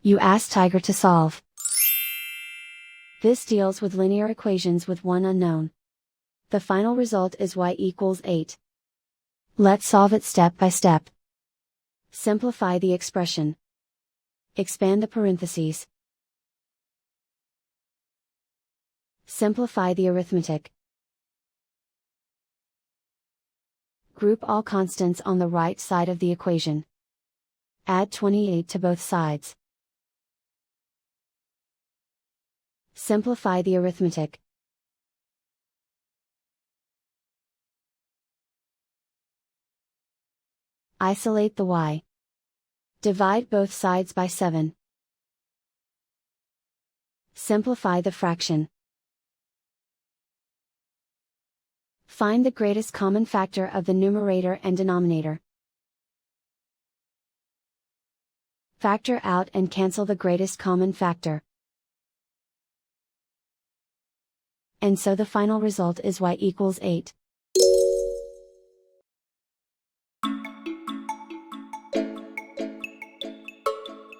You ask Tiger to solve. This deals with linear equations with one unknown. The final result is y equals 8. Let's solve it step by step. Simplify the expression. Expand the parentheses. Simplify the arithmetic. Group all constants on the right side of the equation. Add 28 to both sides. Simplify the arithmetic. Isolate the y. Divide both sides by 7. Simplify the fraction. Find the greatest common factor of the numerator and denominator. Factor out and cancel the greatest common factor. And so the final result is y equals 8.